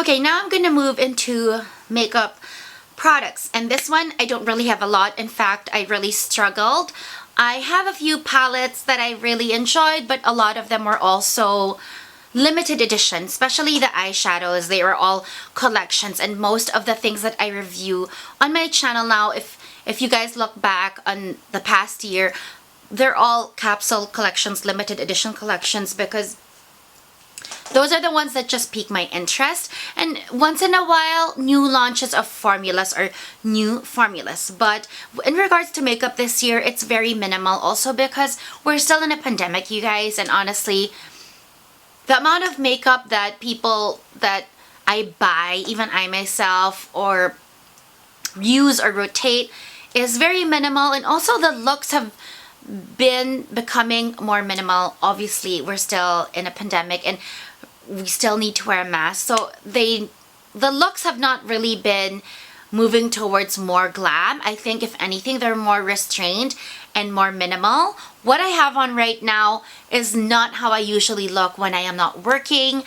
Okay, now I'm gonna move into makeup products, and this one I don't really have a lot. In fact, I really struggled. I have a few palettes that I really enjoyed, but a lot of them were also limited edition, especially the eyeshadows. They were all collections, and most of the things that I review on my channel now, if you guys look back on the past year, they're all capsule collections, limited edition collections, because those are the ones that just pique my interest. And once in a while, new launches of formulas or new formulas. But in regards to makeup this year, it's very minimal also because we're still in a pandemic, you guys. And honestly, the amount of makeup that I buy, even I myself, or use or rotate is very minimal. And also the looks have been becoming more minimal. Obviously, we're still in a pandemic and we still need to wear a mask. So the looks have not really been moving towards more glam. I think if anything, they're more restrained and more minimal. What I have on right now is not how I usually look when I am not working.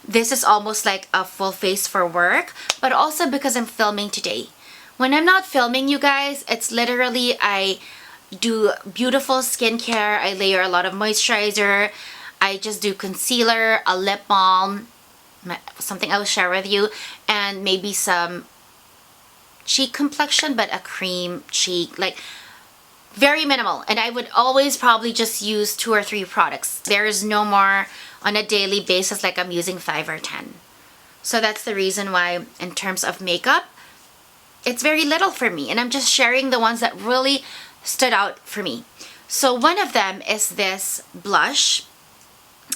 This is almost like a full face for work, but also because I'm filming today. When I'm not filming, you guys, it's literally I do beautiful skincare. I layer a lot of moisturizer. I just do concealer, a lip balm, something I will share with you, and maybe some cheek complexion, but a cream cheek, like very minimal. And I would always probably just use 2 or 3 products. There is no more on a daily basis like I'm using 5 or 10. So that's the reason why in terms of makeup, it's very little for me. And I'm just sharing the ones that really stood out for me. So one of them is this blush,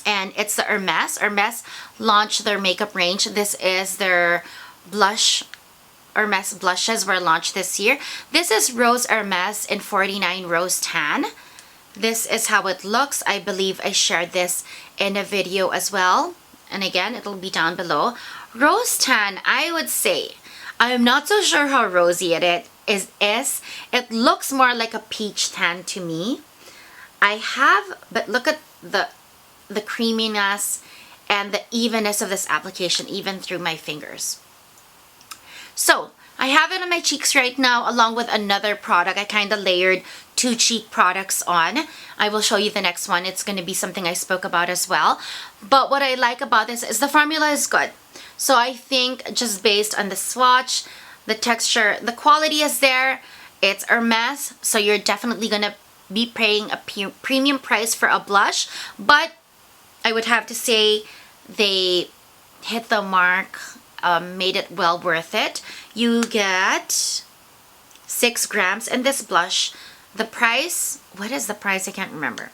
and it's the Hermes. Hermes launched their makeup range. This is their blush. Hermes blushes were launched this year. This is Rose Hermes in 49 Rose Tan. This is how it looks. I believe I shared this in a video as well. And again, it'll be down below. Rose Tan, I would say, I'm not so sure how rosy it is. It looks more like a peach tan to me. But look at the creaminess and the evenness of this application, even through my fingers. So I have it on my cheeks right now along with another product. I kind of layered 2 cheek products on. I will show you the next one. It's going to be something I spoke about as well. But what I like about this is the formula is good. So I think just based on the swatch, the texture, the quality is there. It's Hermes, so you're definitely going to be paying a premium price for a blush. But I would have to say they hit the mark, made it well worth it. You get 6 grams in this blush. The price, what is the price? I can't remember.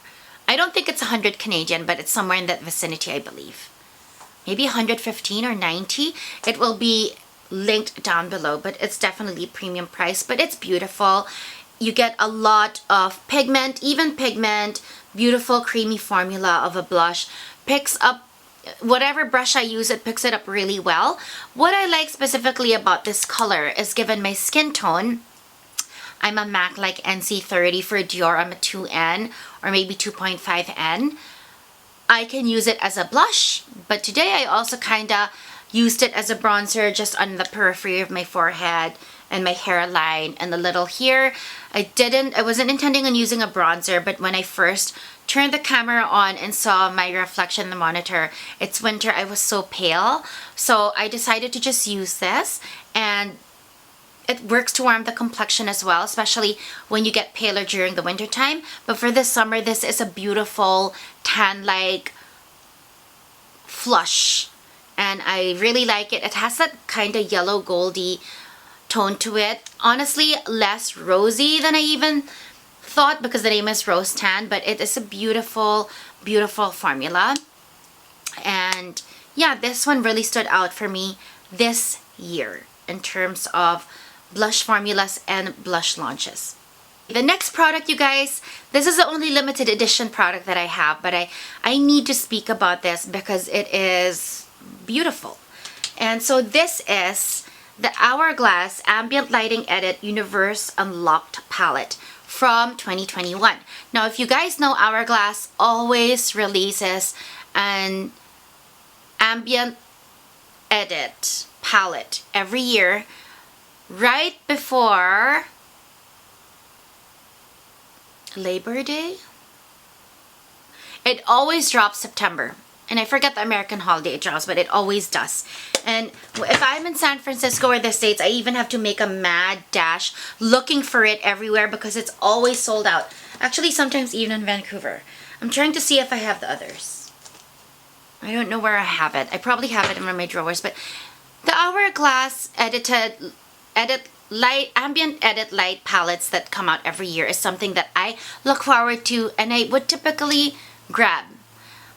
I don't think it's 100 Canadian, but it's somewhere in that vicinity, I believe. Maybe 115 or 90. It will be linked down below, but it's definitely premium price, but it's beautiful. You get a lot of pigment, even pigment, beautiful creamy formula of a blush. Picks up, whatever brush I use, it picks it up really well. What I like specifically about this color is given my skin tone, I'm a MAC like NC30. For Dior, I'm a 2N or maybe 2.5N. I can use it as a blush, but today I also kind of used it as a bronzer just on the periphery of my forehead and my hairline and a little here. I wasn't intending on using a bronzer, but when I first turned the camera on and saw my reflection in the monitor, it's winter, I was so pale. So I decided to just use this, and it works to warm the complexion as well, especially when you get paler during the winter time. But for this summer, this is a beautiful tan-like flush, and I really like it. It has that kind of yellow goldy tone to it. Honestly, less rosy than I even thought because the name is Rose Tan, but it is a beautiful, beautiful formula. And yeah, this one really stood out for me this year in terms of blush formulas and blush launches. The next product, you guys, this is the only limited edition product that I have, but I need to speak about this because it is beautiful. And so this is the Hourglass Ambient Lighting Edit Universe Unlocked Palette from 2021. Now, if you guys know, Hourglass always releases an ambient edit palette every year right before Labor Day. It always drops September. And I forget the American holiday it drops, but it always does. And if I'm in San Francisco or the States, I even have to make a mad dash looking for it everywhere because it's always sold out. Actually, sometimes even in Vancouver. I'm trying to see if I have the others. I don't know where I have it. I probably have it in one of my drawers, but the Hourglass ambient edit light palettes that come out every year is something that I look forward to and I would typically grab.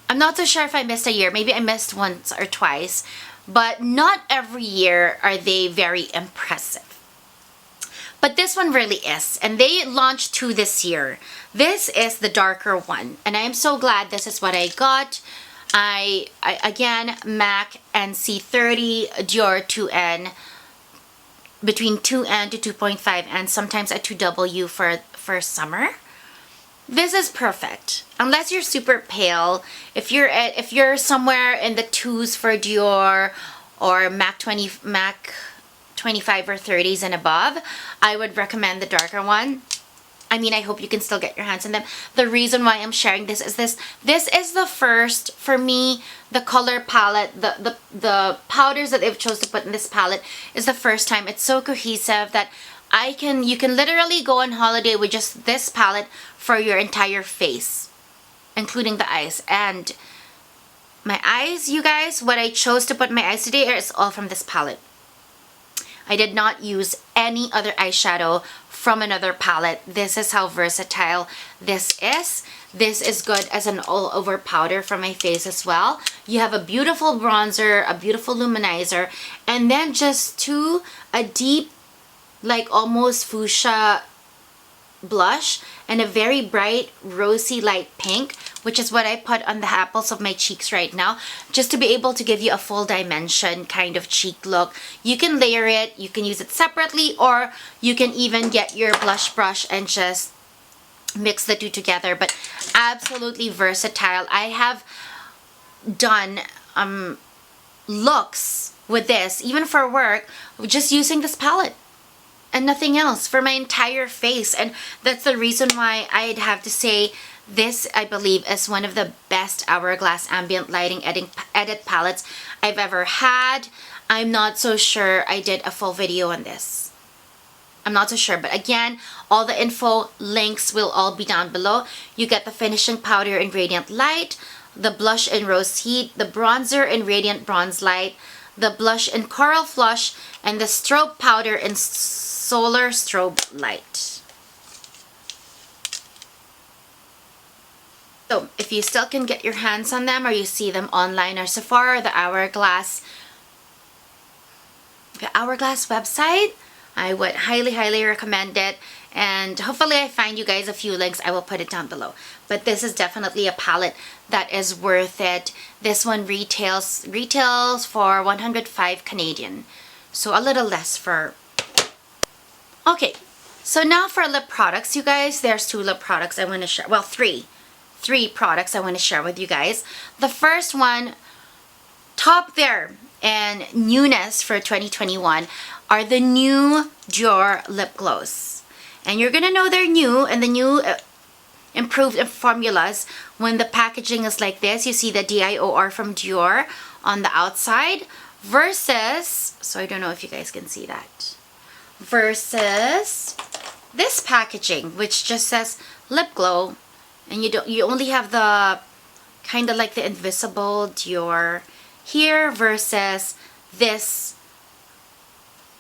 I'm not so sure if I missed a year. Maybe I missed once or twice, but not every year are they very impressive. But this one really is, and they launched 2 this year. This is the darker one, and I am so glad this is what I got. I again, MAC and C30, Dior 2N, between 2N to 2.5, and sometimes a 2W for summer. This is perfect. Unless you're super pale, if you're somewhere in the 2s for Dior or MAC 25 or 30s and above, I would recommend the darker one. I mean, I hope you can still get your hands on them. The reason why I'm sharing this is this is the first, for me, the color palette, the powders that they've chosen to put in this palette is the first time. It's so cohesive that you can literally go on holiday with just this palette for your entire face, including the eyes. And my eyes, you guys, what I chose to put my eyes today is all from this palette. I did not use any other eyeshadow from another palette. This is how versatile this is. This is good as an all-over powder for my face as well. You have a beautiful bronzer, a beautiful luminizer, and then just a deep, like almost fuchsia blush and a very bright rosy light pink, which is what I put on the apples of my cheeks right now, just to be able to give you a full dimension kind of cheek look. You can layer it, you can use it separately, or you can even get your blush brush and just mix the two together. But absolutely versatile. I have done looks with this, even for work, just using this palette and nothing else for my entire face. And that's the reason why I'd have to say this, I believe, is one of the best Hourglass ambient lighting edit palettes I've ever had. I'm not so sure I did a full video on this. I'm not so sure, but again, all the info links will all be down below. You get the finishing powder in Radiant Light, the blush in Rose Heat, the bronzer in Radiant Bronze Light, the blush in Coral Flush, and the strobe powder in Solar Strobe Light. So if you still can get your hands on them, or you see them online or Sephora or the Hourglass website, I would highly recommend it. And hopefully I find you guys a few links. I will put it down below. But this is definitely a palette that is worth it. This one retails for 105 Canadian. So a little less for... Okay, so now for lip products, you guys. There's 2 lip products I want to share. Well, 3 products I want to share with you guys. The first one, top there, and newness for 2021 are the new Dior Lip Glows. And you're going to know they're new, and the new improved formulas when the packaging is like this. You see the DIOR from Dior on the outside versus, so I don't know if you guys can see that, versus this packaging, which just says Lip Glow, and you only have the kind of like the invisible Dior here versus this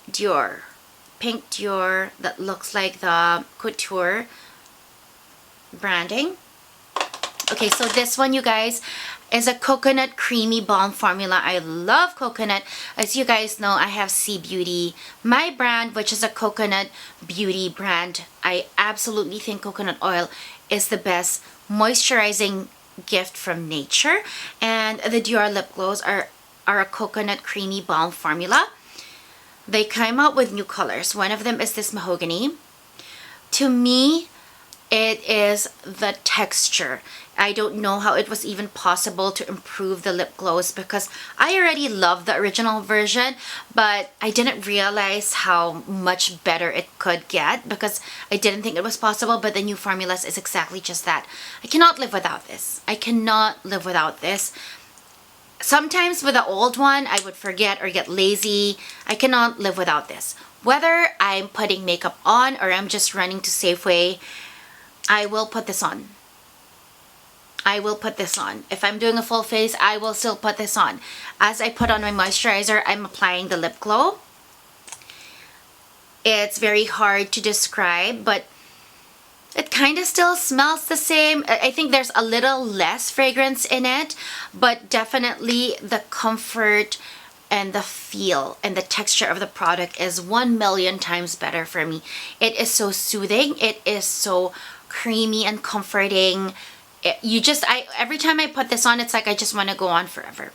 Dior, pink Dior that looks like the couture branding. Okay, so this one, you guys, is a coconut creamy balm formula. I love coconut. As you guys know, I have C Beauty, my brand, which is a coconut beauty brand. I absolutely think coconut oil is the best moisturizing gift from nature. And the Dior Lip Glows are a coconut creamy balm formula. They came out with new colors. One of them is this mahogany. To me, it is the texture. I don't know how it was even possible to improve the lip glows, because I already love the original version, but I didn't realize how much better it could get, because I didn't think it was possible. But the new formulas is exactly just that. I cannot live without this. I cannot live without this. Sometimes with the old one, I would forget or get lazy. I cannot live without this. Whether I'm putting makeup on or I'm just running to Safeway, I will put this on. I will put this on. If I'm doing a full face, I will still put this on. As I put on my moisturizer, I'm applying the lip glow. It's very hard to describe, but it kind of still smells the same. I think there's a little less fragrance in it, but definitely the comfort and the feel and the texture of the product is 1,000,000 times better for me. It is so soothing. It is so creamy and comforting. Every time I put this on, it's like I just want to go on forever.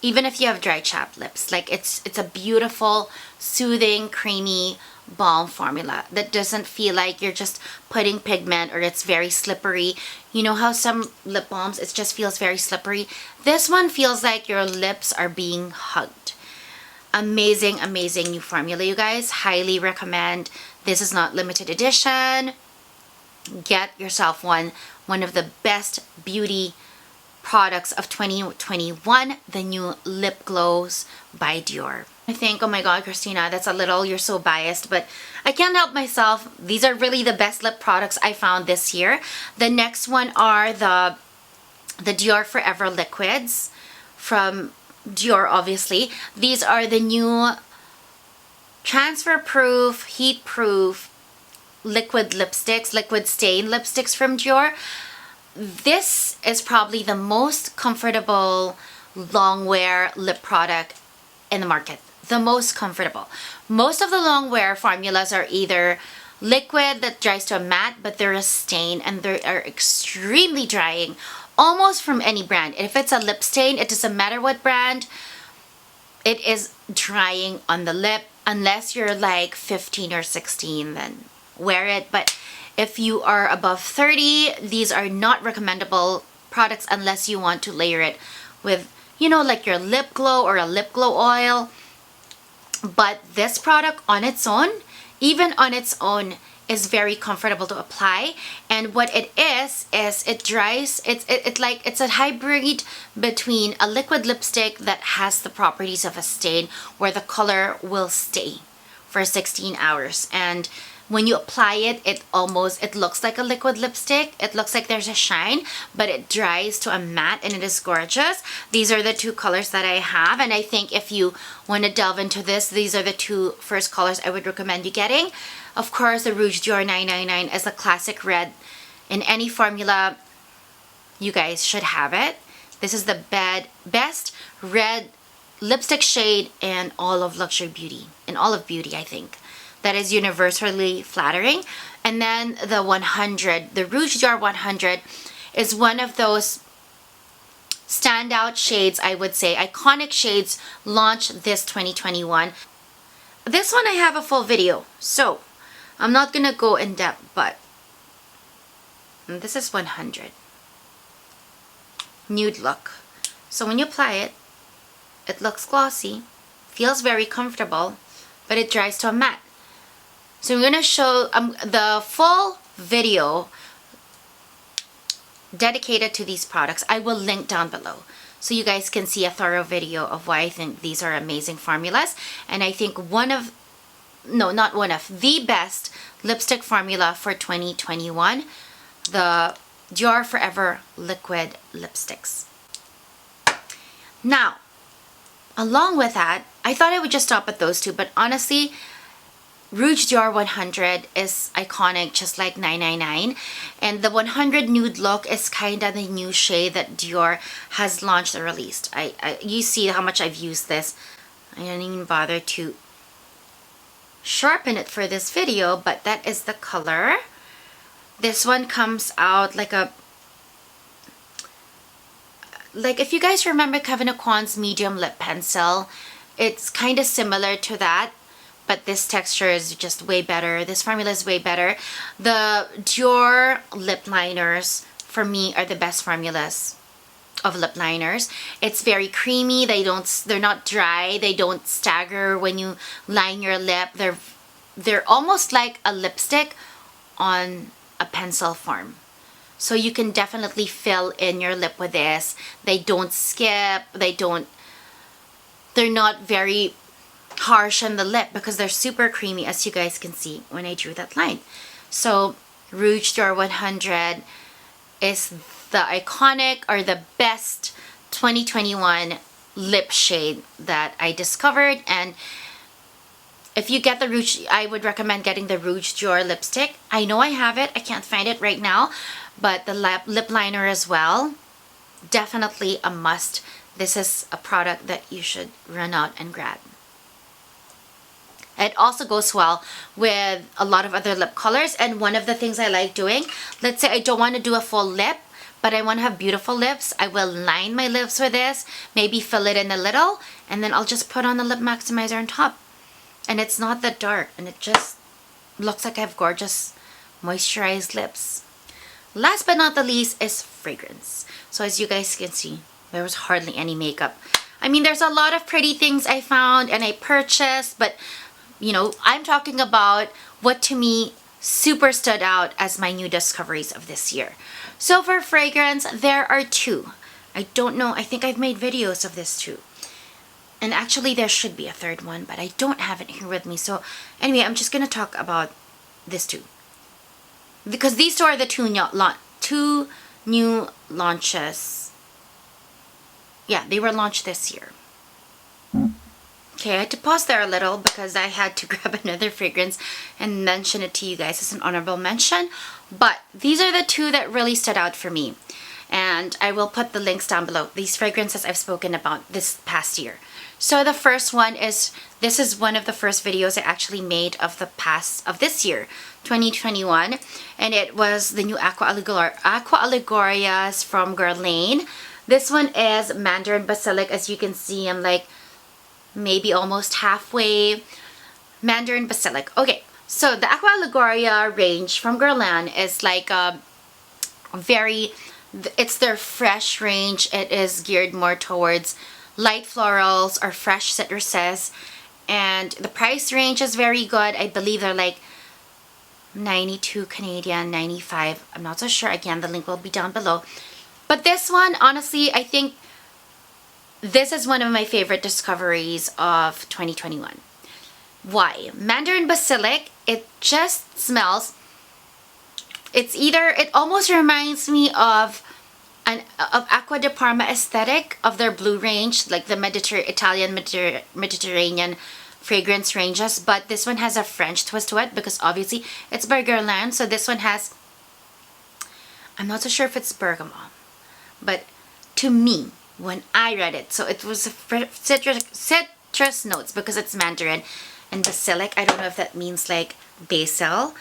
Even if you have dry chapped lips, like it's a beautiful, soothing, creamy balm formula that doesn't feel like you're just putting pigment or it's very slippery. You know how some lip balms, it just feels very slippery? This one feels like your lips are being hugged. Amazing, amazing new formula, you guys. Highly recommend. This is not limited edition. Get yourself one of the best beauty products of 2021, the new lip glows by Dior. I think, oh my god, Christina, that's a little, you're so biased, but I can't help myself. These are really the best lip products I found this year. The next one are the Dior Forever liquids from Dior, obviously. These are the new transfer proof, heat proof liquid lipsticks, liquid stain lipsticks from Dior. This is probably the most comfortable long wear lip product in the market. The most comfortable. Most of the long wear formulas are either liquid that dries to a matte, but they're a stain and they are extremely drying, almost from any brand. If it's a lip stain, it doesn't matter what brand, it is drying on the lip. Unless you're like 15 or 16, then wear it. But if you are above 30, these are not recommendable products unless you want to layer it with, you know, like your lip glow or a lip glow oil. But this product on its own, even on its own, is very comfortable to apply. And what it is it dries. It's a hybrid between a liquid lipstick that has the properties of a stain, where the color will stay for 16 hours. And when you apply it, it looks like a liquid lipstick. It looks like there's a shine, but it dries to a matte and it is gorgeous. These are the two colors that I have, and I think if you want to delve into this, these are the two first colors I would recommend you getting. Of course, the Rouge Dior 999 is a classic red. In any formula, you guys should have it. This is the best red lipstick shade in all of luxury beauty, in all of beauty, I think. That is universally flattering. And then the 100, the Rouge Dior 100 is one of those standout shades, I would say, iconic shades launched this 2021. This one I have a full video, so I'm not gonna go in depth, but this is 100. Nude look. So when you apply it, it looks glossy, feels very comfortable, but it dries to a matte. So I'm going to show the full video dedicated to these products. I will link down below so you guys can see a thorough video of why I think these are amazing formulas. And I think the best lipstick formula for 2021, the Dior Forever liquid lipsticks. Now, along with that, I thought I would just stop at those two, but honestly, Rouge Dior 100 is iconic, just like 999. And the 100 nude look is kind of the new shade that Dior has launched and released. You see how much I've used this. I didn't even bother to sharpen it for this video, but that is the color. This one comes out like if you guys remember Kevyn Aucoin's medium lip pencil, it's kind of similar to that. But this texture is just way better. This formula is way better. The Dior lip liners for me, are the best formulas of lip liners. It's very creamy. They're not dry. They don't stagger when you line your lip. They're almost like a lipstick on a pencil form. So you can definitely fill in your lip with this. They don't skip. They're not very harsh on the lip because they're super creamy, as you guys can see when I drew that line. So Rouge Dior 100 is the iconic or the best 2021 lip shade that I discovered. And if you get the Rouge, I would recommend getting the Rouge Dior lipstick. I know I have it. I can't find it right now. But the lip liner as well, definitely a must. This is a product that you should run out and grab. It also goes well with a lot of other lip colors. And one of the things I like doing, let's say I don't want to do a full lip, but I want to have beautiful lips, I will line my lips with this, maybe fill it in a little, and then I'll just put on a lip maximizer on top. And it's not that dark, and it just looks like I have gorgeous moisturized lips. Last but not the least is fragrance. So as you guys can see, there was hardly any makeup. I mean, there's a lot of pretty things I found and I purchased, but you know, I'm talking about what to me super stood out as my new discoveries of this year. So for fragrance, there are two. I don't know, I think I've made videos of this too. And actually there should be a third one, but I don't have it here with me. So anyway, I'm just gonna talk about this two, because these two are the two new launches. Yeah, they were launched this year. Okay, I had to pause there a little because I had to grab another fragrance and mention it to you guys as an honorable mention. But these are the two that really stood out for me. And I will put the links down below. These fragrances I've spoken about this past year. So the first one is, this is one of the first videos I actually made of this year, 2021. And it was the new Aqua Allegorias from Guerlain. This one is Mandarin Basilic. As you can see, I'm like maybe almost halfway. Mandarin Basilic. Okay, so the Aqua Allegoria range from Guerlain is like a it's their fresh range. It is geared more towards light florals or fresh citruses, and the price range is very good. I believe they're like 92 Canadian, 95. I'm not so sure. Again, the link will be down below. But this one, honestly, I think this is one of my favorite discoveries of 2021. Why? Mandarin Basilic, it just smells, it almost reminds me of Acqua di Parma aesthetic of their blue range, like the Mediterranean fragrance ranges, but this one has a French twist to it because obviously it's by Guerlain. So this one has, I'm not so sure if it's bergamot, but to me, when I read it, so it was citrus notes because it's Mandarin, and basilic, I don't know if that means like basil.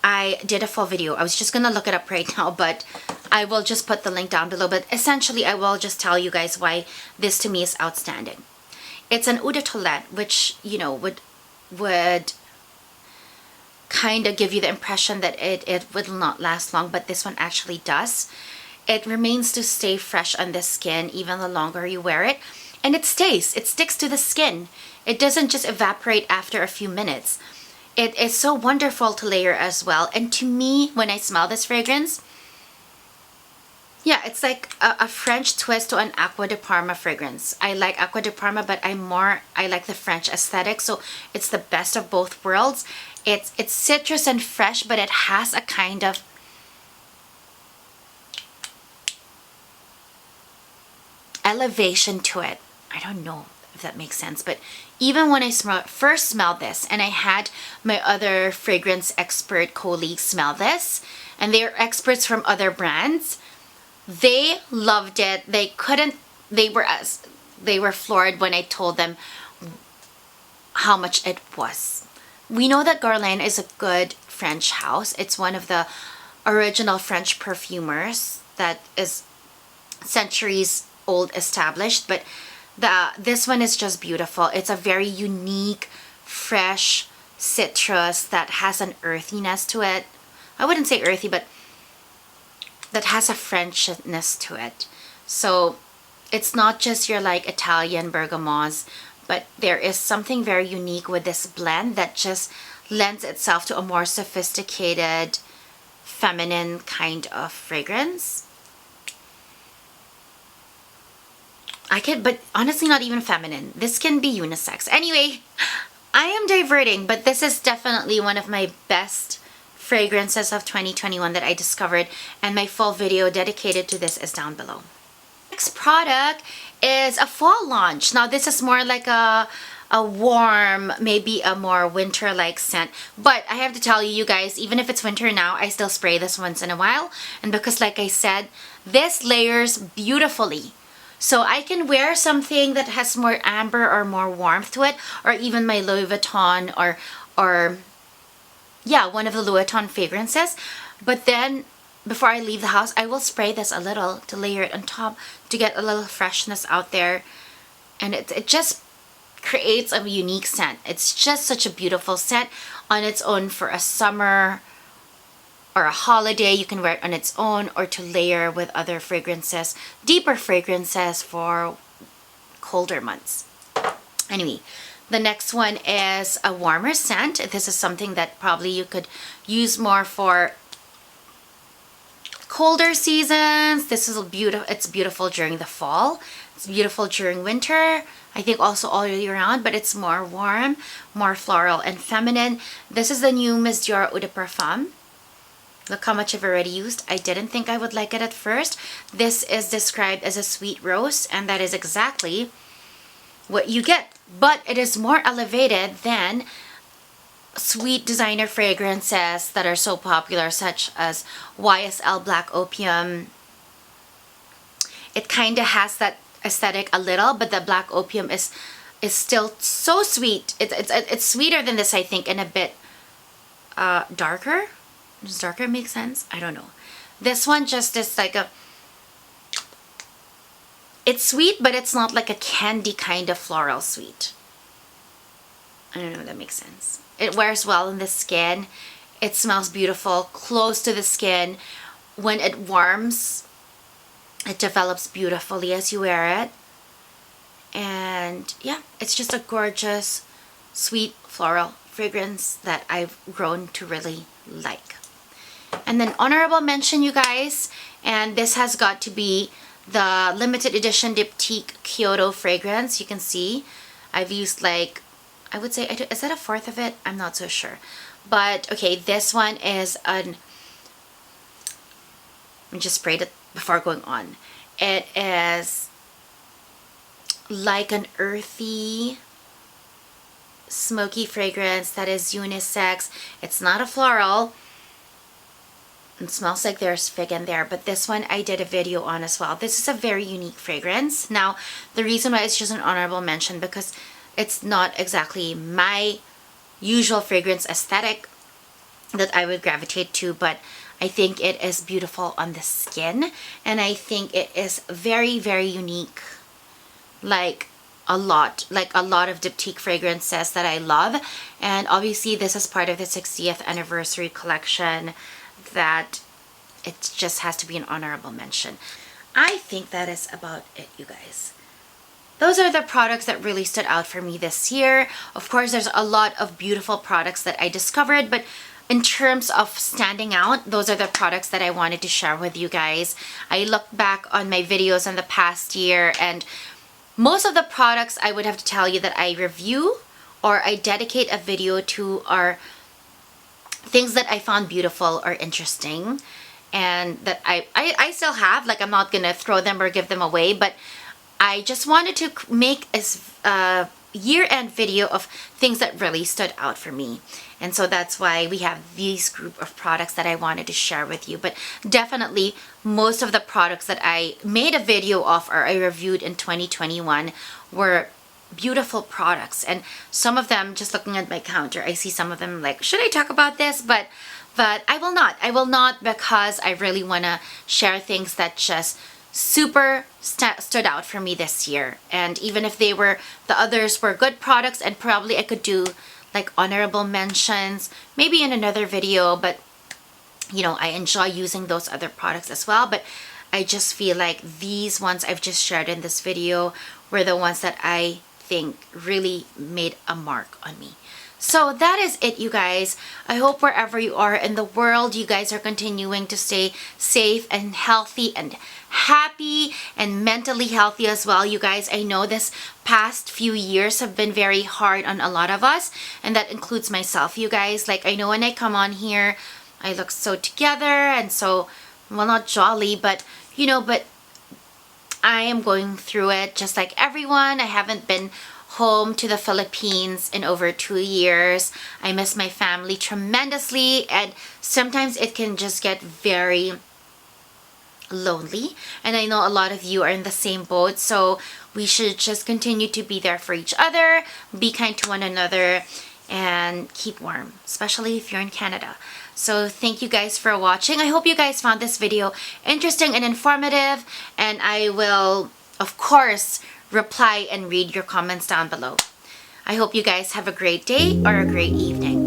I did a full video. I was just gonna look it up right now, but I will just put the link down below. But essentially, I will just tell you guys why this to me is outstanding. It's an eau de toilette, which, you know, would kind of give you the impression that it will not last long, but this one actually does. It remains to stay fresh on the skin even the longer you wear it, and it sticks to the skin. It doesn't just evaporate after a few minutes. It is so wonderful to layer as well. And to me, when I smell this fragrance, yeah, it's like a French twist to an Acqua di Parma fragrance. I like Acqua di Parma, but I like the French aesthetic, so it's the best of both worlds. It's citrus and fresh, but it has a kind of elevation to it. I don't know if that makes sense, but even when I first smelled this, and I had my other fragrance expert colleagues smell this, and they're experts from other brands, they loved it. They were floored when I told them how much it was. We know that Guerlain is a good French house. It's one of the original French perfumers that is centuries old established, but this one is just beautiful. It's a very unique, fresh citrus that has an earthiness to it. I wouldn't say earthy, but that has a Frenchness to it. So it's not just your like Italian bergamots, but there is something very unique with this blend that just lends itself to a more sophisticated, feminine kind of fragrance. But honestly not even feminine. This can be unisex. Anyway, I am diverting, but this is definitely one of my best fragrances of 2021 that I discovered, and my full video dedicated to this is down below. Next product is a fall launch. Now this is more like a warm, maybe a more winter-like scent. But I have to tell you guys, even if it's winter now, I still spray this once in a while. And because like I said, this layers beautifully. So I can wear something that has more amber or more warmth to it, or even my Louis Vuitton or yeah, one of the Louis Vuitton fragrances. But then before I leave the house, I will spray this a little to layer it on top to get a little freshness out there. And it just creates a unique scent. It's just such a beautiful scent on its own for a summer or a holiday. You can wear it on its own or to layer with other fragrances, deeper fragrances for colder months. Anyway, the next one is a warmer scent. This is something that probably you could use more for colder seasons. This is beautiful. It's beautiful during the fall. It's beautiful during winter. I think also all year round, but it's more warm, more floral and feminine. This is the new Miss Dior Eau de Parfum. Look how much I've already used. I didn't think I would like it at first. This is described as a sweet rose, and that is exactly what you get. But it is more elevated than sweet designer fragrances that are so popular, such as YSL Black Opium. It kind of has that aesthetic a little, but the Black Opium is still so sweet. It's sweeter than this, I think, and a bit darker. Does darker make sense? I don't know. This one just is like it's sweet, but it's not like a candy kind of floral sweet. I don't know if that makes sense. It wears well in the skin. It smells beautiful, close to the skin. When it warms, it develops beautifully as you wear it. And yeah, it's just a gorgeous, sweet floral fragrance that I've grown to really like. And then honorable mention, you guys, and this has got to be the limited edition Diptyque Kyoto fragrance. You can see I've used like, I would say, is that a fourth of it? I'm not so sure. But okay, this one is I just sprayed it before going on. It is like an earthy, smoky fragrance that is unisex. It's not a floral. It smells like there's fig in there, but this one I did a video on as well. This is a very unique fragrance. Now, the reason why it's just an honorable mention, because it's not exactly my usual fragrance aesthetic that I would gravitate to, but I think it is beautiful on the skin, and I think it is very, very unique. Like a lot of Diptyque fragrances that I love, and obviously this is part of the 60th anniversary collection that it just has to be an honorable mention. I think that is about it, you guys. Those are the products that really stood out for me this year. Of course, there's a lot of beautiful products that I discovered, but in terms of standing out, those are the products that I wanted to share with you guys. I looked back on my videos in the past year, and most of the products I would have to tell you that I review or I dedicate a video to are things that I found beautiful or interesting, and that I still have. Like, I'm not gonna throw them or give them away, but I just wanted to make a year-end video of things that really stood out for me. And so that's why we have these group of products that I wanted to share with you. But definitely most of the products that I made a video of or I reviewed in 2021 were beautiful products. And some of them, just looking at my counter, I see some of them like, should I talk about this? But I will not. I will not, because I really want to share things that just super stood out for me this year. And even if the others were good products, and probably I could do like honorable mentions maybe in another video, but you know, I enjoy using those other products as well, but I just feel like these ones I've just shared in this video were the ones that I think really made a mark on me. So that is it, you guys. I hope wherever you are in the world, you guys are continuing to stay safe and healthy and happy and mentally healthy as well, you guys. I know this past few years have been very hard on a lot of us, and that includes myself, you guys. Like, I know when I come on here, I look so together and so, well, not jolly, but, you know, but I am going through it just like everyone. I haven't been home to the Philippines in over 2 years. I miss my family tremendously, and sometimes it can just get very lonely, and I know a lot of you are in the same boat, so we should just continue to be there for each other, be kind to one another, and keep warm, especially if you're in Canada. So thank you guys for watching. I hope you guys found this video interesting and informative, and I will, of course, reply and read your comments down below. I hope you guys have a great day or a great evening.